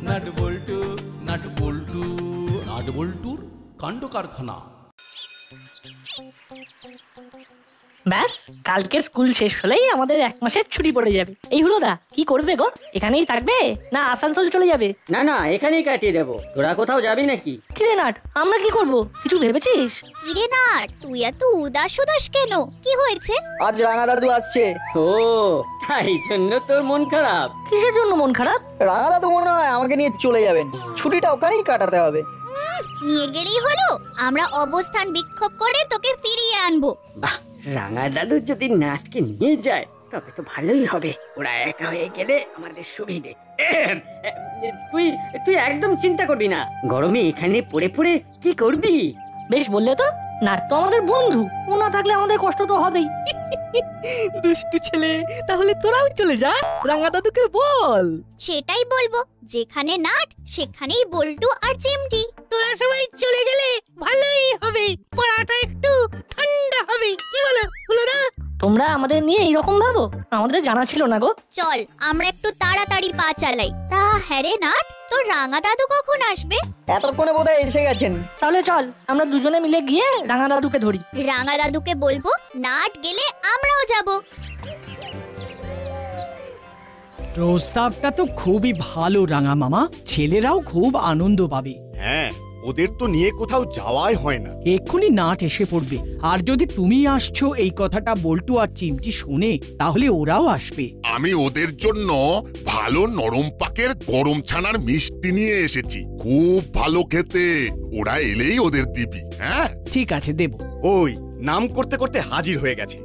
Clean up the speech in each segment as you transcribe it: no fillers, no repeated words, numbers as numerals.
Nut বল্টু nut বল্টু nut বল্টুর কাণ্ড কারখানা। ব্যাস, কালকে স্কুল শেষ হলেই আমাদের 1 মাসের ছুটি পড়ে যাবে। এই হলো দা, কি করবে গো? এখানেই থাকবে না আসানসোল চলে যাবে? না না, এখানেই কাটিয়ে দেবো। তোরা কোথাও যাবি নাকি? কিরে নাট, আমরা কি করব কিছু ভেবেছিস? কিরে নাট, তুই এত উদাস উদাস কেন? কি হয়েছে? আজ রাঙা দাদু আসছে। ও, তাই জন্য তোর মন খারাপ? কিসের জন্য মন খারাপ? রাঙা দাদু মনে হয় আমাকে নিয়ে চলে যাবেন, ছুটিটা ওখানেই কাটাতে হবে। নিয়ে গেলেই হলো, আমরা অবস্থান বিক্ষোভ করে তোকে ফিরিয়ে আনবো। বাহ, রাঙা দাদু যদি নাটকে নিয়ে যায় তবে তো ভালোই হবে। ওরা একা হয়ে গেলে আমাদের সুবিধে। তুই তুই একদম চিন্তা করবি না। গরমে এখানে পড়ে পড়ে কি করবি? বেশ বললে তো, নাট তো আমাদের বন্ধু, ও না থাকলে আমাদের কষ্ট তো হবেই। দুষ্টু ছেলে, তাহলে তোরাও চলে যা, রাঙা দাদুকে বল। সেটাই বলবো, যেখানে নাট সেখানেই বল্টু আর চিমটি। তোরা সবাই চলে গেলে ভালোই হবে, পড়াটা একটু ঠান্ডা হবে। কি বলো না? তোমরা আমাদের নিয়ে এইরকম ভাবো, আমাদের জানা ছিল না গো। চল আমরা একটু তাড়াতাড়ি পা চালাই। তা হ্যাঁ রে নাট, তোর রাঙা দাদু কখন আসবে? এতক্ষণে বোধহয় এসে গেছেন। তাহলে চল আমরা দুজনে মিলে গিয়ে রাঙা দাদুকে ধরি। রাঙা দাদুকে বলবো নাট গেলে আমরাও যাব। প্রস্তাবটা তো খুবই ভালো রাঙা মামা, ছেলেরাও খুব আনন্দ পাবে। হ্যাঁ, ওদের তো নিয়ে কোথাও যাওয়াই হয় না। এক্ষুনি নাট এসে পড়বে, আর যদি তুমি আসছো এই কথাটা বল্টু আর চিমটি শোনে তাহলে ওরাও আসবে। আমি ওদের জন্য ভালো নরম পাকের গরম ছানার মিষ্টি নিয়ে এসেছি, খুব ভালো খেতে। ওরা এলেই ওদের দিবি। হ্যাঁ ঠিক আছে, দেব। ওই নাম করতে করতে হাজির হয়ে গেছে।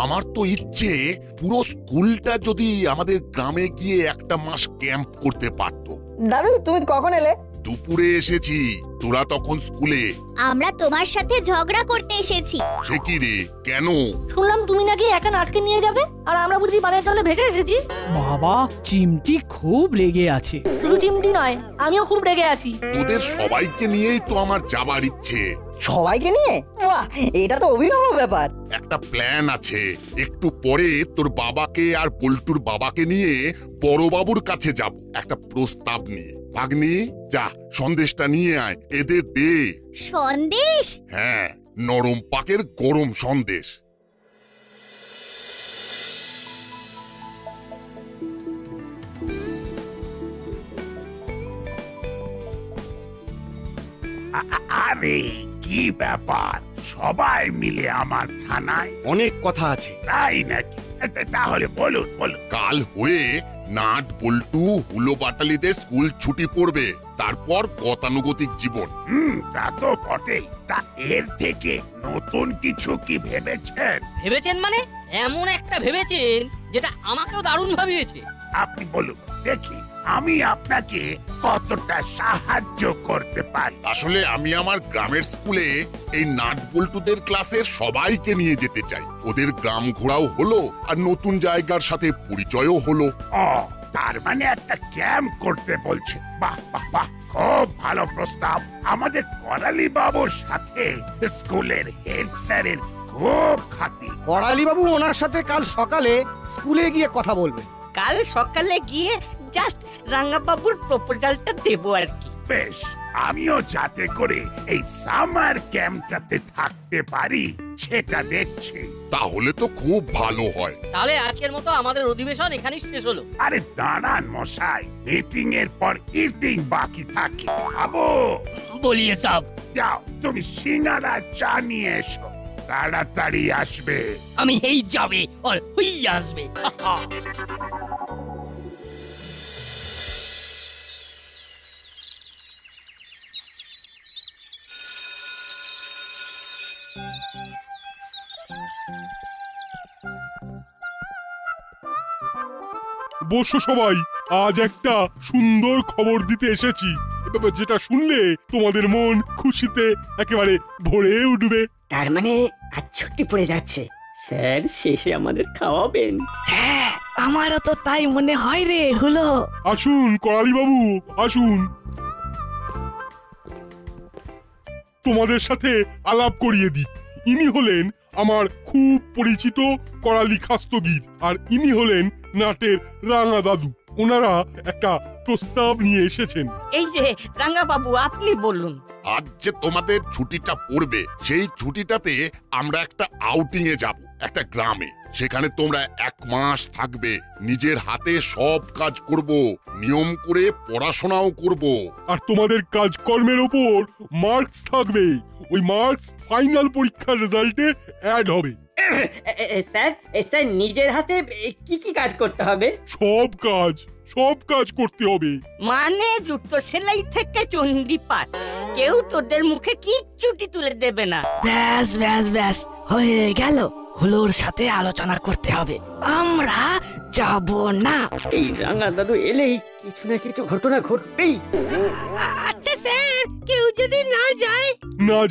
আমার তো ইচ্ছে পুরো স্কুলটা যদি আমাদের গ্রামে গিয়ে 1 মাস ক্যাম্প করতে পারতো। দাদু তুমি কখন এলে? দুপুরে এসেছি, তোরা তখন স্কুলে। আমরা তোমার সাথে ঝগড়া করতে এসেছি। সে কি রে, কেন? শুনলাম তুমি নাকি একা নাটকে নিয়ে যাবে, আর আমরা বুঝি বানের জলে ভেসে এসেছি। বাবা, চিমটি খুব রেগে আছে। শুধু চিমটি নয়, আমিও খুব রেগে আছি। তোদের সবাইকে নিয়েই তো আমার যাবার ইচ্ছে। সবাইকে নিয়ে? বাহ, এটা তো অভিনব ব্যাপার। একটা প্ল্যান আছে। একটু পরে তোর বাবাকে আর পল্টুর বাবাকে নিয়ে বড়বাবুর কাছে যাব একটা প্রস্তাব নিয়ে। ভাগ্নি, যা সন্দেশটা নিয়ে আয়, এদের দে। সন্দেশ? হ্যাঁ, নরম পাকের গরম সন্দেশ। আরে কি ব্যাপার, সবাই মিলে আমার থানায়? অনেক কথা আছে। তাই নাকি? তাহলে বলুন বলুন। কাল হয়ে নাট বল্টু হুলো বাটালিতে স্কুল ছুটি পড়বে, তারপর গতানুগতিক জীবন। তা তো বটেই। তা এর থেকে নতুন কিছু কি ভেবেছেন? ভেবেছেন মানে? এমন একটা ভেবেছেন যেটা আমাকেও দারুণ ভাবিয়েছে। আপনি বলুন দেখি, আমি আপনাকে কতটা সাহায্য করতে পারি। আসলে আমি আমার গ্রামের স্কুলে এই নাট বল্টুদের ক্লাসের সবাইকে নিয়ে যেতে চাই। ওদের গ্রাম ঘোরাও হলো আর নতুন জায়গার সাথে পরিচয়ও হলো। ও, তার মানে একটা ক্যাম্প করতে বলছে। বাহ বাহ বাহ, খুব ভালো প্রস্তাব। আমাদের করালি বাবুর সাথে স্কুলের হেড স্যারের খুব খাতির। করালি বাবু ওনার সাথে কাল সকালে স্কুলে গিয়ে কথা বলবেন। কাল সকালে গিয়ে জাস্ট রাঙা বাবুর প্রপোজালটা দেবো আর কি। বেশ, আমিও যাতে করে এই সামার ক্যাম্পটাতে থাকতে পারি সেটা দেখছি। তাহলে তো খুব ভালো হয়। তাহলে আজকের মতো আমাদের অধিবেশন এখানেই শেষ হলো। আরে দাঁড়ান মশাই, মিটিং এর পর ইটিং বাকি থাকে। খাবো? বলিয়ে সব। যাও, তুমি সিঙ্গারা চা নিয়ে এসো, তাড়াতাড়ি আসবে। আমি এই যাবে আর ওই আসবে। বসো সবাই, আজ একটা সুন্দর খবর দিতে এসেছি, যেটা শুনলে তোমাদের মন খুশিতে একেবারে ভরে উঠবে। তার মানে আজ ছুটি পড়ে যাচ্ছে, স্যার শেষে আমাদের খাওয়াবেন? হ্যাঁ, আমারও তো তাই মনে হয় রে হলো। আসুন করালি বাবু, আসুন, তোমাদের সাথে আলাপ করিয়ে দিই। ইনি হলেন আমার খুব পরিচিত করালি খাস্তগির, আর ইনি হলেন নাটের রাঙা দাদু। ওনারা একটা প্রস্তাব নিয়ে এসেছেন। এই যে রাঙ্গা বাবু, আপনি বলুন। আজ যে তোমাদের ছুটিটা পড়বে সেই ছুটিটাতে আমরা একটা আউটিং এ যাব, একটা গ্রামে। সেখানে তোমরা 1 মাস থাকবে, নিজের হাতে সব কাজ করব, নিয়ম করে পড়াশোনাও করব। আর তোমাদের কাজকর্মের ওপর মার্কস থাকবে। ওই মার্কস ফাইনাল পরীক্ষার রেজাল্টে অ্যাড হবে। স্যার নিজের হাতে কি কি কাজ করতে হবে? সব কাজ করতে হবে। মানে জুতো সেলাই থেকে চণ্ডী পাঠ, কেউ তোদের মুখে কিচ্ছুটি তুলে দেবে না। ব্যাস ব্যাস ব্যাস, হয়ে গেল। হুলোর সাথে আলোচনা করতে হবে, আমরা যাব না। এই রাঙা দাদু এলেই কিছু না কিছু ঘটনা ঘটবেই। আচ্ছা স্যার, কেউ যদি না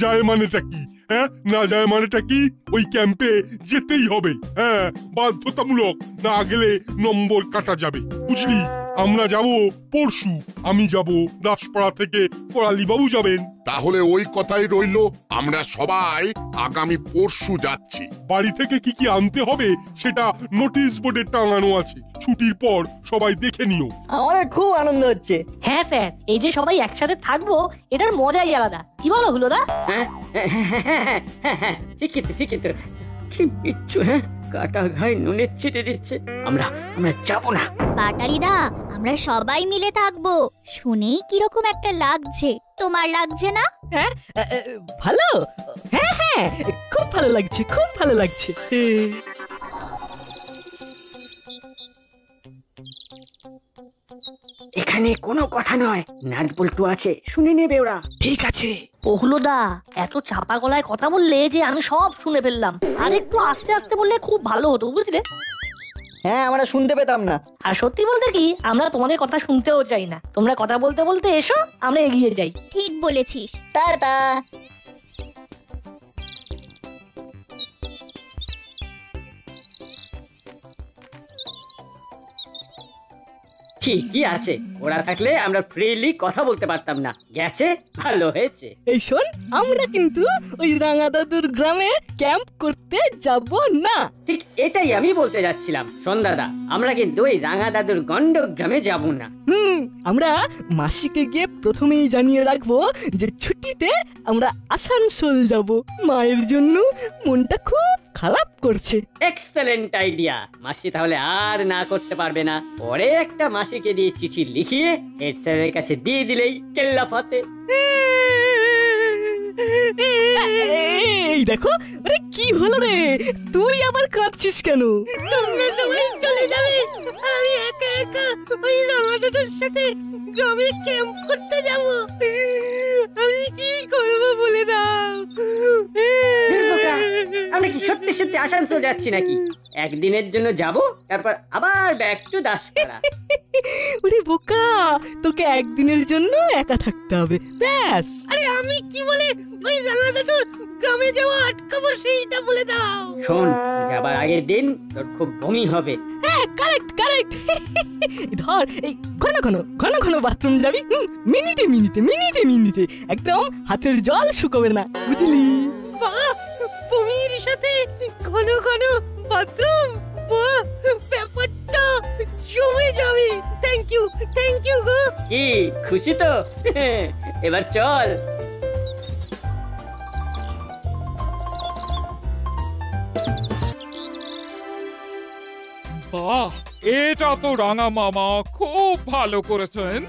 যায় মানেটা কি? হ্যাঁ, না যায় মানেটা কি? ওই ক্যাম্পে যেতেই হবে। হ্যাঁ, বাধ্যতামূলক, না গেলে নম্বর কাটা যাবে, বুঝলি? আমরা যাব পরশু। আমি যাব দাসপাড়া থেকে, করালি বাবু যাবেন। তাহলে ওই কথাই রইল, আমরা সবাই আগামী পরশু যাচ্ছি। বাড়ি থেকে কি কি আনতে হবে সেটা নোটিশ বোর্ডে টাঙানো আছে। ছুটির পর সবাই দেখে নিও। আমাদের খুব আনন্দ হচ্ছে। হ্যাঁ স্যার, এই যে সবাই একসাথে থাকবো, এটার মজাই আলাদা। কি বলো হুলোদা? ঠিকই তো। কি বিচ্ছু, হ্যাঁ, কাটা ঘায়ে নুনের ছিটে দিচ্ছে। আমরা যাবো না। বাটারিদা, আমরা সবাই মিলে থাকবো। শুনেই কিরকম একটা লাগছে, তোমার লাগছে না? হ্যাঁ, ভালো। হ্যাঁ, খুব ভালো লাগছে, খুব ভালো লাগছে। এখানে কোনো কথা নয়, নাট বল্টু আছে, শুনে নেবে ওরা। ঠিক আছে। ও হুলোদা, এত চাপা গলায় কথা বললে যে আমি সব শুনে ফেললাম। আর একটু আস্তে আস্তে বললে খুব ভালো হতো, বুঝলে? হ্যাঁ, আমরা শুনতে পেতাম না। আর সত্যি বলতে কি, আমরা তোমাদের কথা শুনতেও চাই না। তোমরা কথা বলতে বলতে এসো, আমরা এগিয়ে যাই। ঠিক বলেছিস। টাটা। ঠিকই আছে, ওরা থাকলে আমরা ফ্রিলি কথা বলতে পারতাম না। গেছে, ভালো হয়েছে। এই শোন, আমরা কিন্তু ওই রাঙা দাদুর গ্রামে ক্যাম্প করতে যাব না। ঠিক এটাই আমি বলতে যাচ্ছিলাম। সন্ধ্যাদা, আমরা কিন্তু ওই রাঙা দাদুর গন্ড গ্রামে যাব না। আমরা মাসিকে গিয়ে প্রথমেই জানিয়ে রাখবো যে ছুটিতে আমরা আসানসোল যাব। মায়ের জন্য মনটা খুব খারাপ করছে। Excellent idea. মাসি তাহলে আর না করতে পারবে না। পরে একটা মাসিকে দিয়ে চিঠি লিখিয়ে হেড স্যারের কাছে দিয়ে দিলেই কেল্লা ফাতে। এই দেখো, আরে কি হলো রে? তুই আবার কাঁদছিস কেন? তোমরা সবাই চলে যাবে, আমি একা একা ওই রাঙা দাদুর সাথে গ্রামে ক্যাম্প করতে যাব। আমি কি করব বলে দাও। আমরা কি সত্যি সত্যি আসানসোল যাচ্ছি নাকি? একদিনের জন্য যাব, তারপর আবার ব্যাক টু দাসপাড়া। ওরে বোকা, তোকে একদিনের জন্য একা থাকতে হবে, ব্যাস। আরে আমি কি বলে ওই রাঙা দাদুর গ্রামে যাওয়া আটকাবো সেইটা বলে দাও। শোন, যাবার আগের দিন তোর খুব বমি হবে। হ্যাঁ, কারেক্ট। ধর, এই ঘন ঘন বাথরুম যাবি, মিনিটে একদম হাতের জল শুকোবে না, বুঝলি? বমির সাথে ঘন ঘন বাথরুম, ব্যাপারটা জমে যাবে। থ্যাংক ইউ গো। কি খুশি তো? এবার চল। বাহ, এটা তো রাঙা মামা খুব ভালো করেছেন।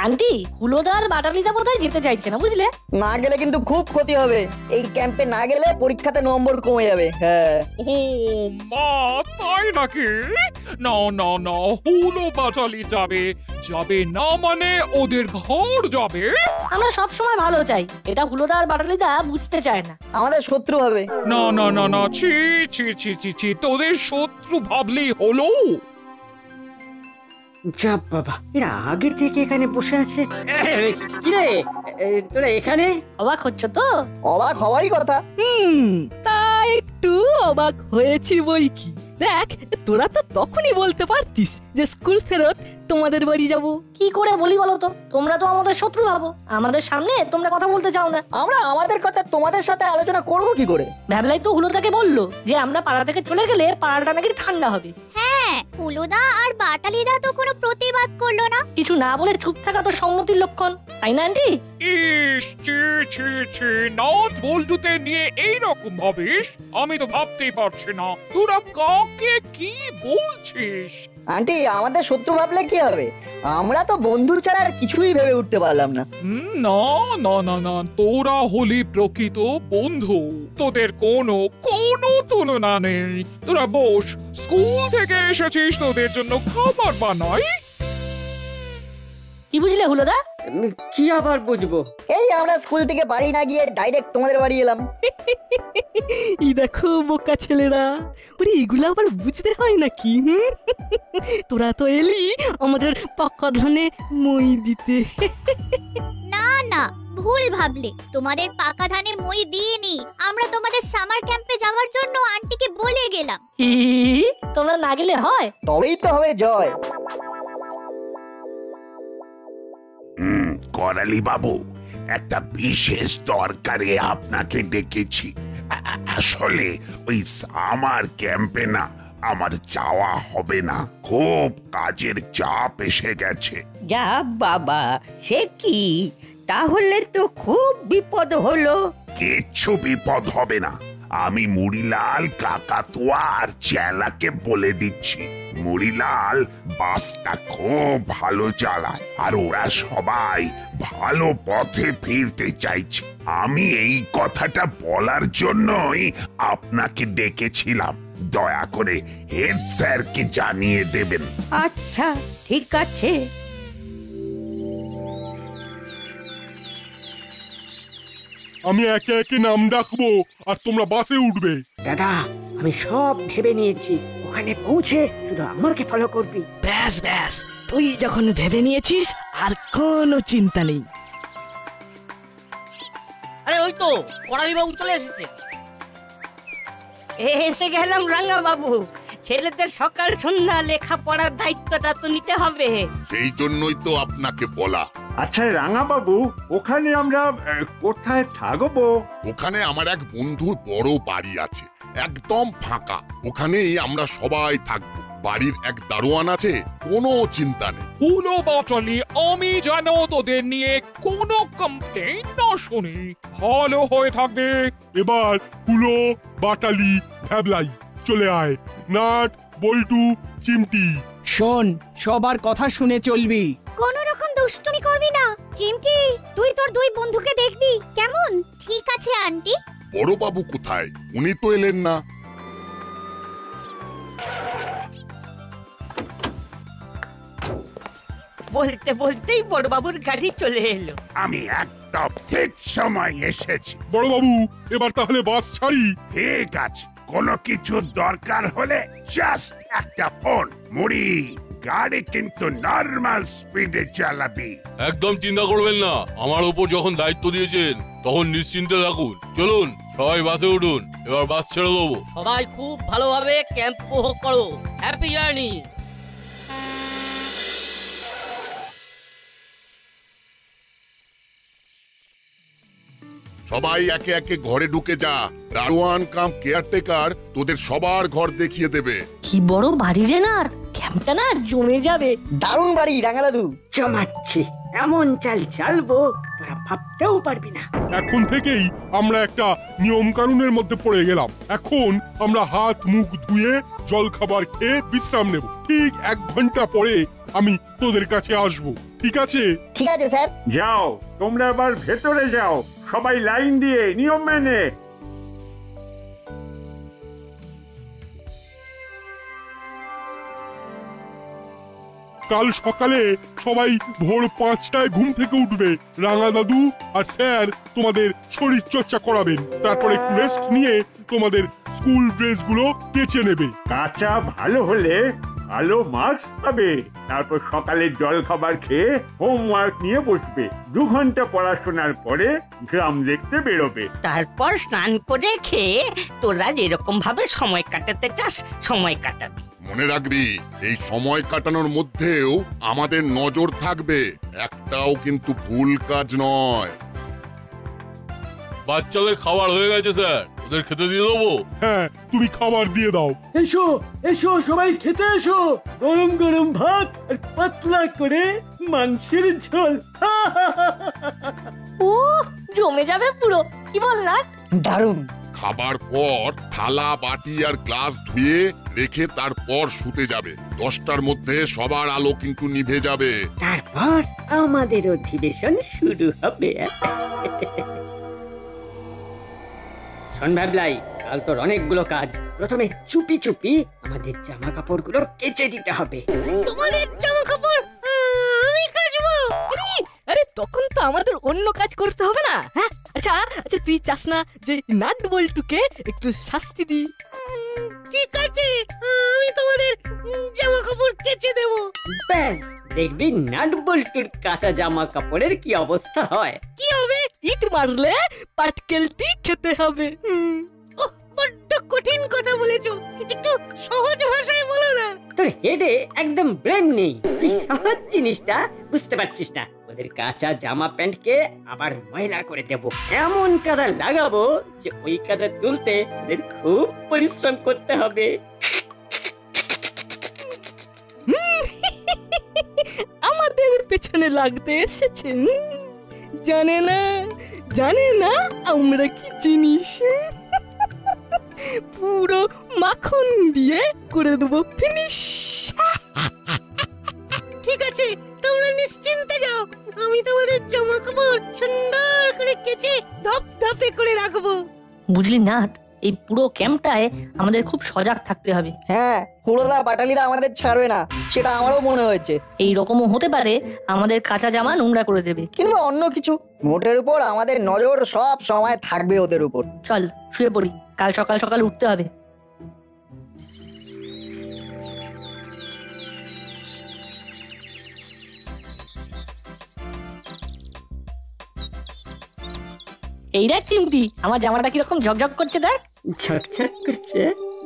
আন্টি, হুলোদার বাটালিদা বোধহয় যেতে চাইছে না, বুঝলে? না গেলে কিন্তু খুব ক্ষতি হবে। এই ক্যাম্পে না গেলে পরীক্ষাতে নম্বর কমে যাবে। হ্যাঁ। ও মা, তাই নাকি? না, হুলো বাটালি যাবে না মানে ওদের ঘর যাবে। আমরা সব সময় ভালো চাই, এটা হুলোদার বাটালিদা বুঝতে চায় না। আমাদের শত্রু হবে। না, ছি, তোদের শত্রু ভাবলেই হলো। যা বাবা, এরা আগে থেকে এখানে বসে আছে। কিরে, তোরা এখানে? অবাক হচ্ছ তো? অবাক হওয়ারই কথা। তা একটু অবাক হয়েছি বই কি। দেখ, তোরা তো তখনই বলতে পারতিস যে স্কুল ফেরত তোমাদের বাড়ি যাব। কি করে বলি বলো তো? তোমরা তো আমাদের শত্রু ভাবো, আমাদের সামনে তোমরা কথা বলতে চাও না। আমরা আমাদের কথা তোমাদের সাথে আলোচনা করব কি করে? ভ্যাবলাই তো হুলোদাকে বললো যে আমরা পাড়া থেকে চলে গেলে পাড়াটা নাকি ঠান্ডা হবে। হ্যাঁ, হ্যাঁ, হুলোদা আর বাটালিদা তো কোনো প্রতিবাদ করলো না। কিছু না বলে চুপ থাকা তো সম্মতির লক্ষণ, তাই না আন্টি? ইস, ছি ছি ছি, নাট বল্টুতে নিয়ে এইরকম ভাবিস? আমি তো ভাবতেই পারছি না তোরা কাকে কি বলছিস। আন্টি, আমাদের শত্রু ভাবলে কি হবে? আমরা তো বন্ধু ছাড়া আর কিছুই ভেবে উঠতে পারলাম না। না না না না, তোরা হলি প্রকৃত বন্ধু, তোদের কোনো তুলনা নেই। তোরা বস, স্কুল থেকে এসেছিস, তোদের জন্য খাবার বানাই। কি বুঝলে হুলোদা? কি আবার বুঝবো? এই আমরা স্কুল থেকে বাড়ি না গিয়ে ডাইরেক্ট তোমাদের বাড়ি এলাম। এই দেখো বোকা ছেলেরা, ওরে এগুলো আবার বুঝতে হয় নাকি? তোরা তো এলি আমাদের পাকা ধানে মই দিতে। না না, ভুল ভাবলে। তোমাদের পাকা ধানে মই দিইনি, আমরা তোমাদের সামার ক্যাম্পে যাওয়ার জন্য আন্টিকে বলে গেলাম। তোমরা না গেলে হয়? তবেই তো হবে জয়। করালি বাবু, একটা বিশেষ দরকারে আপনাকে ডেকেছি। আসলে ওই সামার ক্যাম্পে না আমার যাওয়া হবে না, খুব কাজের চাপ এসে গেছে। যা বাবা, সে কি? তাহলে তো খুব বিপদ হলো। কিচ্ছু বিপদ হবে না, আমি মুড়িলাল, কাকাতুয়া আর চেলাকে বলে দিচ্ছি। মুড়িলাল বাসটা খুব ভালো চালায় আর ওরা সবাই ভালো পথে ফিরতে চাইছে। আমি এই কথাটা বলার জন্যই আপনাকে ডেকেছিলাম। দয়া করে হেড স্যারকে জানিয়ে দেবেন। আচ্ছা, ঠিক আছে। আমি একে একে নাম ডাকবো আর তোমরা বাসে উঠবে। দাদা, আমি সব ভেবে নিয়েছি, ওখানে পৌঁছে শুধু আমাকে ফলো করবি। ব্যাস ব্যাস, তুই যখন ভেবে নিয়েছিস আর কোনো চিন্তা নেই। আরে ওই তো করালি বাবু চলে এসেছে। এসে গেলাম রাঙা বাবু। ছেলেদের সকাল সন্ধ্যা লেখাপড়ার দায়িত্বটা তো নিতে হবে। সেই জন্যই তো আপনাকে বলা। আচ্ছা রাঙা বাবু, ওখানে আমরা কোথায় থাকবো? ওখানে আমার এক বন্ধুর বড় বাড়ি আছে, একদম ফাঁকা। ওখানেই আমরা সবাই থাকবো। বাড়ির এক দারোয়ান আছে, কোনো চিন্তা নেই। হুলো বাটালি, আমি যেন তোদের নিয়ে কোনো কমপ্লেন না শুনি, ভালো হয়ে থাকবে। এবার হুলো, বাটালি, ভ্যাবলাই চলে আয়। নাট, বল্টু, চিমটি। শোন, সবার কথা শুনে চলবি। কোনো রকম দুষ্টুমি করবি না। চিমটি, তুই তোর দুই বন্ধুকে দেখবি কেমন? ঠিক আছে আন্টি। বড়বাবু কোথায়? উনি তো এলেন না। বলতে বলতেই বড়বাবুর গাড়ি চলে এলো। আমি একদম ঠিক সময় এসেছি। বড়বাবু, এবার তাহলে বাস ছাড়ি? ঠিক আছে, কোনো কিছু দরকার হলে জাস্ট একটা ফোন। মুড়ি, গাড়ি কিন্তু নরমাল স্পিডে চালাবি। একদম চিন্তা করবেন না, আমার উপর যখন দায়িত্ব দিয়েছেন তখন নিশ্চিন্তে থাকুন। চলুন সবাই বাসে উঠুন, এবার বাস ছেড়ে দেবো। সবাই খুব ভালোভাবে ক্যাম্প উপভোগ করো। Happy journey. সবাই একে একে ঘরে ঢুকে যা। দারোয়ান কাম কেয়ারটেকার তোদের সবার ঘর দেখিয়ে দেবে। কি বড় বাড়ি রে না, ক্যাম্পটা না জমে যাবে। দারুণ বাড়ি রাঙা দাদু। জমাচ্ছি, এমন চাল চালবো তোরা ভাবতেও পারবি না। এখন থেকেই আমরা একটা নিয়ম কানুনের মধ্যে পড়ে গেলাম। এখন আমরা হাত মুখ ধুয়ে জল খাবার খেয়ে বিশ্রাম নেব। ঠিক 1 ঘন্টা পরে আমি তোদের কাছে আসব, ঠিক আছে? ঠিক আছে স্যার। যাও, তোমরা এবার ভেতরে যাও, সবাই লাইন দিয়ে নিয়ম মেনে। কাল সকালে সবাই ভোর 5টায় ঘুম থেকে উঠবে। রাঙা দাদু আর স্যার তোমাদের শরীর চর্চা করাবেন। তারপর একটু রেস্ট নিয়ে তোমাদের স্কুল ড্রেসগুলো কেচে নেবে। কাঁচা ভালো হলে ভালো মার্কস পাবে। তারপর সকালে জল খাবার খেয়ে হোমওয়ার্ক নিয়ে বসবে। 2 ঘন্টা পড়াশোনার পরে গ্রাম দেখতে বেরোবে। তারপর স্নান করে খেয়ে তোরা যেরকম ভাবে সময় কাটাতে চাস সময় কাটাবি। মনে রাখবি, এই সময় কাটানোর মধ্যেও আমাদের নজর থাকবে। একটাও কিন্তু ভুল কাজ নয়। বাচ্চাদের খাবার হয়ে গেছে স্যার, ওদের খেতে দিয়ে দেবো। হ্যাঁ, তুমি খাবার দিয়ে দাও। এসো এসো সবাই খেতে এসো, গরম গরম ভাত আর পাতলা করে মাংসের ঝোল। ও জমে যাবে পুরো, কি বল না? দারুণ। খাবার পর থালা বাটি আর গ্লাস ধুয়ে রেখে তারপর শুতে যাবে। 10টার মধ্যে সবার আলো কিন্তু নিভে যাবে। তারপর আমাদের অধিবেশন শুরু হবে। শোন ভাবলাই, কাল তোর অনেকগুলো কাজ। প্রথমে চুপি চুপি আমাদের জামা কাপড়গুলো কেচে দিতে হবে। তোমাদের জামা কাপড় আমি কাচবো? আরে তখন তো আমাদের অন্য কাজ করতে হবে না? হ্যাঁ, আচ্ছা আচ্ছা, তুই চাস না যে নাট বল্টুকে একটু শাস্তি দি? ঠিক আছে, আমি তোমাদের জামা কাপড় কেচে দেবো। ব্যাস, দেখবি নাট বল্টুর কাঁচা জামা কাপড়ের কি অবস্থা হয়। কি হবে? ইট মারলে পাটকেলটি খেতে হবে। বড্ড কঠিন কথা বলেছো, একটু সহজ ভাষায় বলো না। তোর হেডে একদম ব্রেন নেই, এই সহজ জিনিসটা বুঝতে পারছিস না। ওদের কাঁচা জামা প্যান্টকে আবার ময়লা করে দেব, এমন কাদা লাগাবো যে ওই কাদা তুলতে ওদের খুব পরিশ্রম করতে হবে। আমাদের পেছনে লাগতে এসেছে, জানে না আমরা কি জিনিস। পুরো মাখন দিয়ে করে দেবো ফিনিশ। ঠিক আছে, তোমরা নিশ্চিন্তে যাও, আমি তোমাদের জামা কাপড় সুন্দর করে কেচে ধপধপে করে রাখবো। বুঝলি নাট, এই পুরো ক্যাম্পটায় আমাদের খুব সজাগ থাকতে হবে। হ্যাঁ, হুড়োদা বাটালিদা আমাদের ছাড়বে না, সেটা আমারও মনে হয়েছে। এই রকমও হতে পারে আমাদের কাঁচা জামা নোংরা করে দেবে, কিংবা অন্য কিছু। মোটের উপর আমাদের নজর সব সময় থাকবে ওদের উপর। চল শুয়ে পড়ি, কাল সকাল সকাল উঠতে হবে। এই দেখ চিমটি, আমার জামাটা কিরকম ঝকঝক করছে দেখ। ঝকঝক করছে,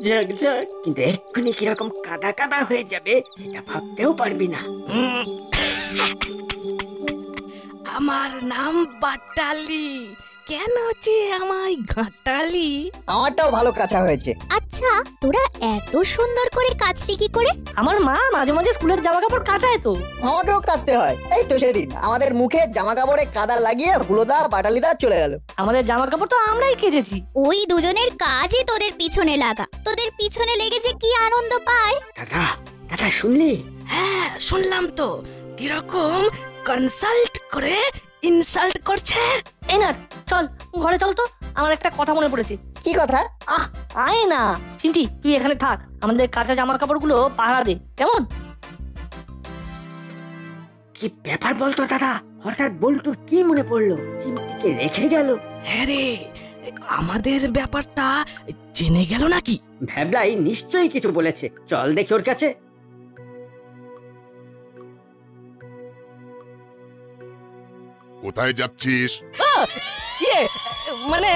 ঝকঝক, কিন্তু এক্ষুনি কিরকম কাদা কাদা হয়ে যাবে সেটা ভাবতেও পারবি না। আমার নাম বাটালি, কেন যে আমায় ঘাটালি? আমারটাও ভালো কাঁচা হয়েছে। আচ্ছা, তোরা এত সুন্দর করে কাচলি কি করে? আমার মা মাঝে মাঝে স্কুলের জামা কাপড় কাচায় তো। আমাকেও কাচতে হয়। এই তো সেদিন আমাদের মুখে জামা কাপড়ে কাদা লাগিয়ে হুলোদা বাটালিদা চলে গেল। আমাদের জামা কাপড় তো আমরাই কেচেছি। ওই দুজনের কাজই তোদের পিছনে লাগা, তোদের পিছনে লেগে যে কি আনন্দ পায়। দাদা শুনলি? হ্যাঁ শুনলাম তো, কিরকম কনসাল্ট করে ইনসাল্ট করছে। এই না, চল ঘরে চল তো, আমার একটা কথা মনে পড়েছে। কি কথা? আয় না চিন্টি, তুই এখানে থাক, আমাদের কাঁচা জামা কাপড়গুলো পাহারা দে, কেমন? কি ব্যাপার বলতো দাদা, হঠাৎ বল্টুর কি মনে পড়লো? চিমটিকে রেখে গেল। হ্যাঁ রে, আমাদের ব্যাপারটা জেনে গেল নাকি? ভ্যাবলাই নিশ্চয়ই কিছু বলেছে, চল দেখি ওর কাছে। কোথায় যাচ্ছিস? মানে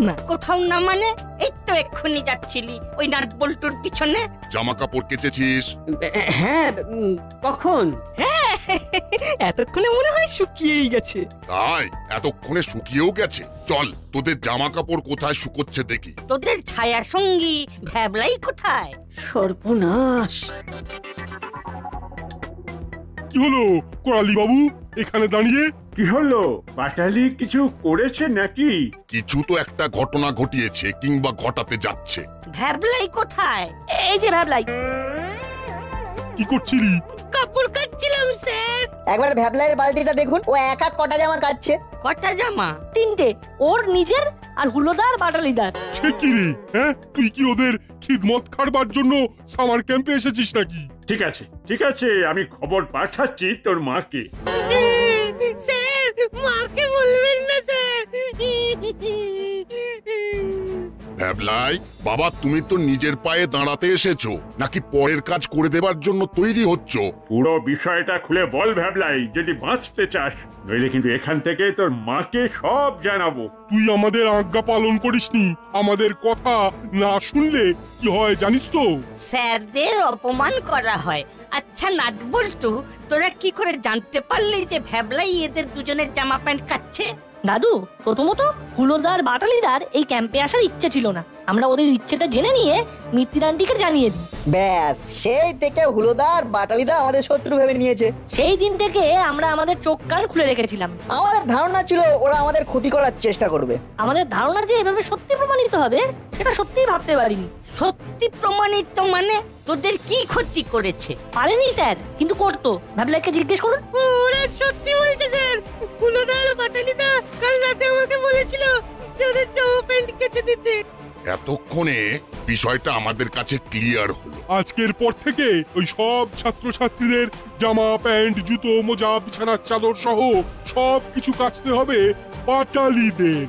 না, কোথাও না মানে এই তো এক্ষুনি যাচ্ছিলি ওই নাট বল্টুর পিছনে। জামা কাপড় কেচেছিস? হ্যাঁ, কখন? হ্যাঁ, এতক্ষণে মনে হয় শুকিয়েই গেছে। তাই? এতক্ষণে শুকিয়েও গেছে? চল তোদের জামা কাপড় কোথায় শুকোচ্ছে দেখি। তোদের ছায়া সঙ্গী ভ্যাবলাই কোথায়? সর্বনাশ! কি হলো করালি বাবু, এখানে দাঁড়িয়ে? কি হলো, বাটালি কিছু করেছে নাকি? কিছু তো একটা ঘটনা ঘটিয়েছে কিংবা ঘটাতে যাচ্ছে। ভ্যাবলাই কোথায়? এই যে ভ্যাবলাই। কি করছিলি? কাপড় কাচ্ছিলাম স্যার। একবার ভ্যাবলাইয়ের বালতিটা দেখুন, ও একা কটা জামা কাচ্ছে। কটা জামা? 3টে, ওর নিজের আর হুলোদার বাটালিদার। সে কি রে, হ্যাঁ তুই কি ওদের খিদমত খাড়বার জন্য সামার ক্যাম্পে এসেছিস নাকি? ঠিক আছে, আমি খবর পাঠাচ্ছি তোর মাকে। স্যার, মাকে বলবেন না স্যার। ভ্যাবলাই বাবা, তুমি তো নিজের পায়ে দাঁড়াতে এসেছো নাকি পরের কাজ করে দেবার জন্য তৈরি হচ্ছ? পুরো বিষয়টা খুলে বল ভ্যাবলাই, যদি বাঁচতে চাস, নইলে কিন্তু এখান থেকে তোর মাকে সব জানাবো। তুই আমাদের আজ্ঞা পালন করিসনি, আমাদের কথা না শুনলে কি হয় জানিস তো? স্যারদের অপমান করা হয়। আচ্ছা নাট বল্টু, তোরা কি করে জানতে পারলি যে ভ্যাবলাই এদের দুজনের জামা প্যান্ট কাচ্ছে? দাদু, প্রথমত হুলোদার বাটালিদার এই ক্যাম্পে আসার ইচ্ছে ছিল না। আমরা ওদের ইচ্ছেটা জেনে নিয়ে মিত্তির আন্টিকে জানিয়ে দিই। ব্যাস, সেই থেকে হুলোদার বাটালিদা আমাদের শত্রু ভেবে নিয়েছে। সেই দিন থেকে আমরা আমাদের চোখ কান খুলে রেখেছিলাম। আমাদের ধারণা ছিল ওরা আমাদের ক্ষতি করার চেষ্টা করবে। আমাদের ধারণা যে এভাবে সত্যি প্রমাণিত হবে সেটা সত্যিই ভাবতে পারিনি। সত্যি প্রমাণিত মানে তোদের কি ক্ষতি করেছে? পারেনি স্যার, কিন্তু করতো। ভাবলাকে জিজ্ঞেস করুন। ওরা সত্যি বলছে স্যার। হুলোদার বাটালিদা কাল রাতে আমাকে বলেছিল যে ওদের জামা প্যান্ট কেচে দিতে। এতক্ষণে বিষয়টা আমাদের কাছে ক্লিয়ার হলো। আজকের পর থেকে ওই সব ছাত্রছাত্রীদের জামা প্যান্ট জুতো মোজা বিছানার চাদর সহ সব কিছু কাচতে হবে বাটালিদের।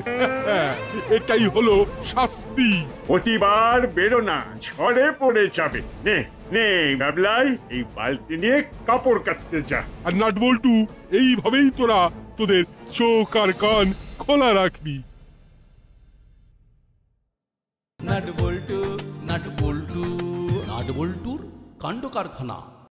এটাই হলো শাস্তি। প্রতিবার বেরো না, ঝড়ে পড়ে যাবে। নে নে ভাবলাই, এই বালতি নিয়ে কাপড় কাচতে যা। আর নাট বল্টু, এইভাবেই তোরা তোদের চোখ আর কান খোলা রাখবি। নাট বল্টু নাট বল্টু নাট বল্টুর কাণ্ড কারখানা।